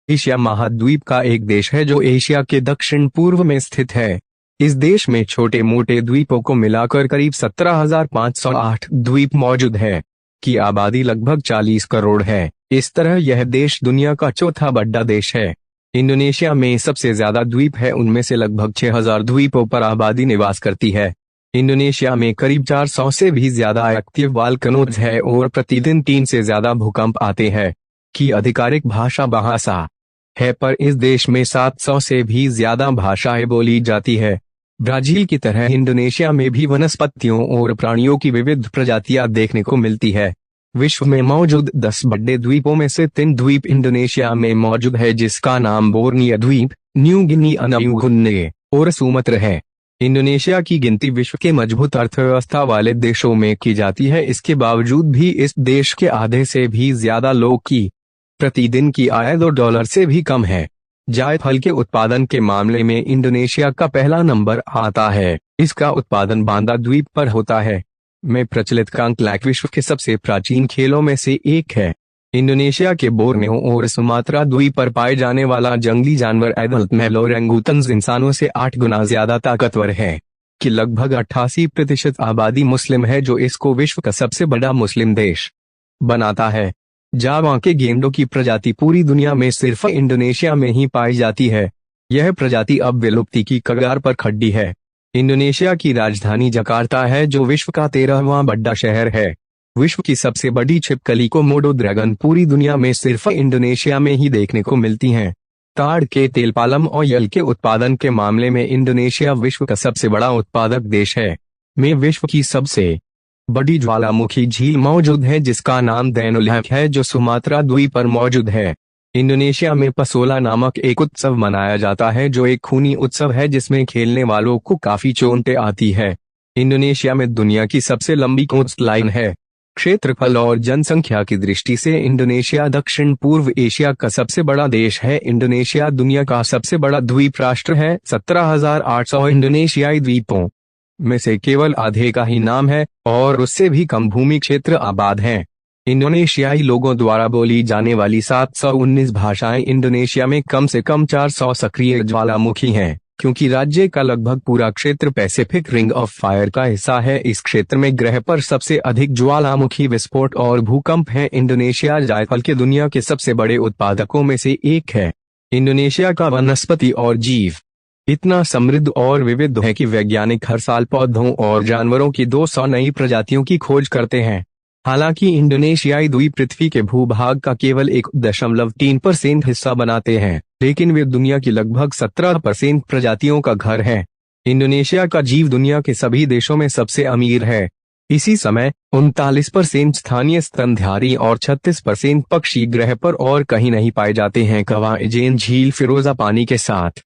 Asia महाद्वीप का एक देश है जो एशिया के दक्षिण पूर्व में स्थित है। इस देश में छोटे मोटे द्वीपों को मिलाकर करीब 17,508 द्वीप मौजूद है, की आबादी लगभग 40 करोड़ है। इस तरह यह देश दुनिया का चौथा बड़ा देश है। इंडोनेशिया में सबसे ज्यादा द्वीप है, उनमें से लगभग 6,000 द्वीपों पर आबादी निवास करती है। इंडोनेशिया में करीब 400 से भी ज्यादा एक्टिव वोल्केनोज है और प्रतिदिन 3 से ज्यादा भूकंप आते हैं। की आधिकारिक भाषा भाषा है, पर इस देश में 700 से भी ज्यादा भाषाएं बोली जाती है। ब्राजील की तरह इंडोनेशिया में भी वनस्पतियों और प्राणियों की विविध प्रजातियां देखने को मिलती है। विश्व में मौजूद 10 बड़े द्वीपों में से 3 द्वीप इंडोनेशिया में मौजूद है, जिसका नाम बोर्नियो द्वीप, न्यू गिनी, न्यू गिनी और सुमत्र है। इंडोनेशिया की गिनती विश्व के मजबूत अर्थव्यवस्था वाले देशों में की जाती है। इसके बावजूद भी इस देश के आधे से भी ज्यादा लोग की प्रतिदिन की आय $2 से भी कम है। जायफल के उत्पादन के मामले में इंडोनेशिया का पहला नंबर आता है। इसका उत्पादन बांदा द्वीप पर होता है। में प्रचलित कांकलैक विश्व के सबसे प्राचीन खेलों में से एक है। इंडोनेशिया के बोर्नियो और सुमात्रा द्वीप पर पाए जाने वाला जंगली जानवर एडल्ट मेल ओरंगुटन्स इंसानों से 8 गुना ज्यादा ताकतवर है। कि लगभग 88% आबादी मुस्लिम है, जो इसको विश्व का सबसे बड़ा मुस्लिम देश बनाता है। जावा के गेंडों की प्रजाति पूरी दुनिया में सिर्फ इंडोनेशिया में ही पाई जाती है। यह प्रजाति अब विलुप्ति की कगार पर खड़ी है। इंडोनेशिया की राजधानी जकार्ता है, जो विश्व का 13वां बड़ा शहर है। विश्व की सबसे बड़ी छिपकली कोमोडो ड्रैगन पूरी दुनिया में सिर्फ इंडोनेशिया में ही देखने को मिलती हैं। ताड़ के तेल पाल्म ऑयल के उत्पादन के मामले में इंडोनेशिया विश्व का सबसे बड़ा उत्पादक देश है। में विश्व की सबसे बड़ी ज्वालामुखी झील मौजूद है, जिसका नाम दैनुलहक है, जो सुमात्रा द्वीप पर मौजूद है। इंडोनेशिया में पसोला नामक एक उत्सव मनाया जाता है, जो एक खूनी उत्सव है जिसमें खेलने वालों को काफी चोटें आती है। इंडोनेशिया में दुनिया की सबसे लंबी कोस्ट लाइन है। क्षेत्रफल और जनसंख्या की दृष्टि से इंडोनेशिया दक्षिण पूर्व एशिया का सबसे बड़ा देश है। इंडोनेशिया दुनिया का सबसे बड़ा द्वीप राष्ट्र है। 17,800 इंडोनेशियाई द्वीपों में से केवल आधे का ही नाम है और उससे भी कम भूमि क्षेत्र आबाद हैं। इंडोनेशियाई लोगों द्वारा बोली जाने वाली 719 भाषाएं इंडोनेशिया में कम से कम 400 सक्रिय ज्वालामुखी हैं। क्योंकि राज्य का लगभग पूरा क्षेत्र पैसिफिक रिंग ऑफ फायर का हिस्सा है, इस क्षेत्र में ग्रह पर सबसे अधिक ज्वालामुखी विस्फोट और भूकंप हैं। इंडोनेशिया जायफल के दुनिया के सबसे बड़े उत्पादकों में से एक है। इंडोनेशिया का वनस्पति और जीव इतना समृद्ध और विविध है कि वैज्ञानिक हर साल पौधों और जानवरों की 200 नई प्रजातियों की खोज करते हैं। हालांकि इंडोनेशियाई द्वीप पृथ्वी के भूभाग का केवल 1.3% हिस्सा बनाते हैं, लेकिन वे दुनिया की लगभग 17% प्रजातियों का घर है। इंडोनेशिया का जीव दुनिया के सभी देशों में सबसे अमीर है। इसी समय 39% स्थानीय स्तनधारी और 36% पक्षी ग्रह पर और कहीं नहीं पाए जाते हैं। कवाएजेन झील फिरोजा पानी के साथ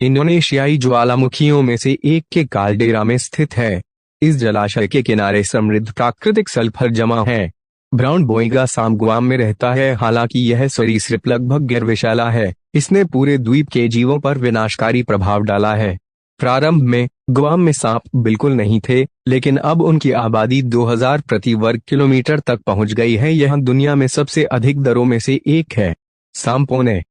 इंडोनेशियाई ज्वालामुखियों में से एक के काल्डेरा में स्थित है। इस जलाशय के किनारे समृद्ध प्राकृतिक सल्फर जमा है। ब्राउन बोइगा साम गुआम में रहता है। हालांकि यह सरीसृप लगभग गैर विषैला है, इसने पूरे द्वीप के जीवों पर विनाशकारी प्रभाव डाला है। प्रारंभ में गुआम में सांप बिल्कुल नहीं थे, लेकिन अब उनकी आबादी 2000 प्रति वर्ग किलोमीटर तक पहुंच गई है। यह दुनिया में सबसे अधिक दरों में से एक है। सांपों ने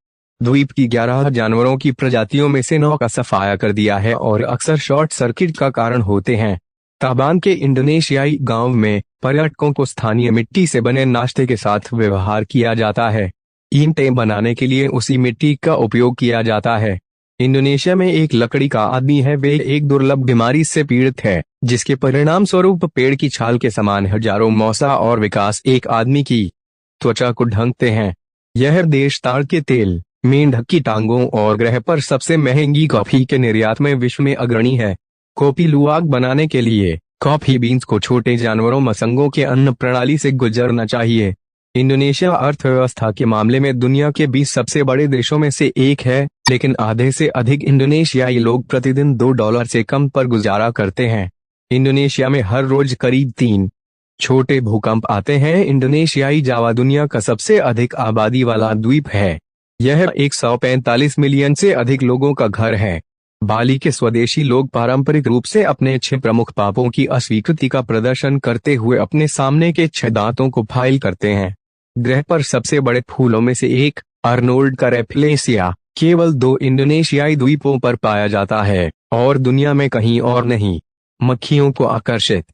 द्वीप की 11 जानवरों की प्रजातियों में से 9 का सफाया कर दिया है और अक्सर शॉर्ट सर्किट का कारण होते हैं। ताबान के इंडोनेशियाई गांव में पर्यटकों को स्थानीय मिट्टी से बने नाश्ते के साथ व्यवहार किया जाता है। ईंटें बनाने के लिए उसी मिट्टी का उपयोग किया जाता है। इंडोनेशिया में एक लकड़ी का आदमी है। वे एक दुर्लभ बीमारी से पीड़ित है, जिसके परिणाम स्वरूप पेड़ की छाल के समान हजारों मौसा और विकास एक आदमी की त्वचा को ढंकते हैं। यह देश ताड़ के तेल, मेंढक की टांगों और ग्रह पर सबसे महंगी कॉफी के निर्यात में विश्व में अग्रणी है। कॉफी लुवाक बनाने के लिए कॉफी बीन्स को छोटे जानवरों मसंगों के अन्न प्रणाली से गुजरना चाहिए। इंडोनेशिया अर्थव्यवस्था के मामले में दुनिया के 20 सबसे बड़े देशों में से एक है, लेकिन आधे से अधिक इंडोनेशियाई लोग प्रतिदिन $2 से कम पर गुजारा करते हैं। इंडोनेशिया में हर रोज करीब 3 छोटे भूकंप आते हैं। इंडोनेशियाई जावा दुनिया का सबसे अधिक आबादी वाला द्वीप है। यह 145 मिलियन से अधिक लोगों का घर है। बाली के स्वदेशी लोग पारंपरिक रूप से अपने 6 प्रमुख पापों की अस्वीकृति का प्रदर्शन करते हुए अपने सामने के 6 दांतों को फाइल करते हैं। ग्रह पर सबसे बड़े फूलों में से एक अर्नोल्ड का रेफलेसिया केवल 2 इंडोनेशियाई द्वीपों पर पाया जाता है और दुनिया में कहीं और नहीं। मक्खियों को आकर्षित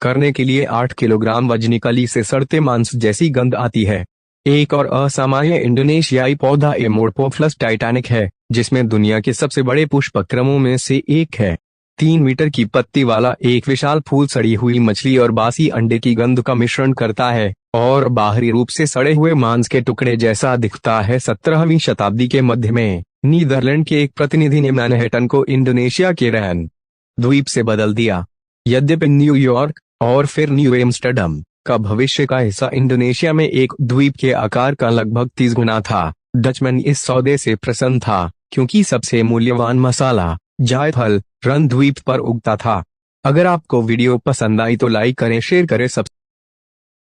करने के लिए 8 किलोग्राम वजनी कली से सड़ते मांस जैसी गंध आती है। एक और असामान्य इंडोनेशियाई पौधा एमोर्पोफ्लस टाइटैनिक है, जिसमें दुनिया के सबसे बड़े पुष्पक्रमों में से एक है। 3 मीटर की पत्ती वाला एक विशाल फूल सड़ी हुई मछली और बासी अंडे की गंध का मिश्रण करता है और बाहरी रूप से सड़े हुए मांस के टुकड़े जैसा दिखता है। 17वीं शताब्दी के मध्य में नीदरलैंड के एक प्रतिनिधि ने मैनहट्टन को इंडोनेशिया के रैन द्वीप से बदल दिया। यद्यपि न्यूयॉर्क और फिर न्यू एम्स्टर्डम का भविष्य का हिस्सा इंडोनेशिया में एक द्वीप के आकार का लगभग 30 गुना था। डचमैन इस सौदे से प्रसन्न था क्योंकि सबसे मूल्यवान मसाला जायफल रन द्वीप पर उगता था। अगर आपको वीडियो पसंद आई तो लाइक करें, शेयर करें, सब्सक्राइब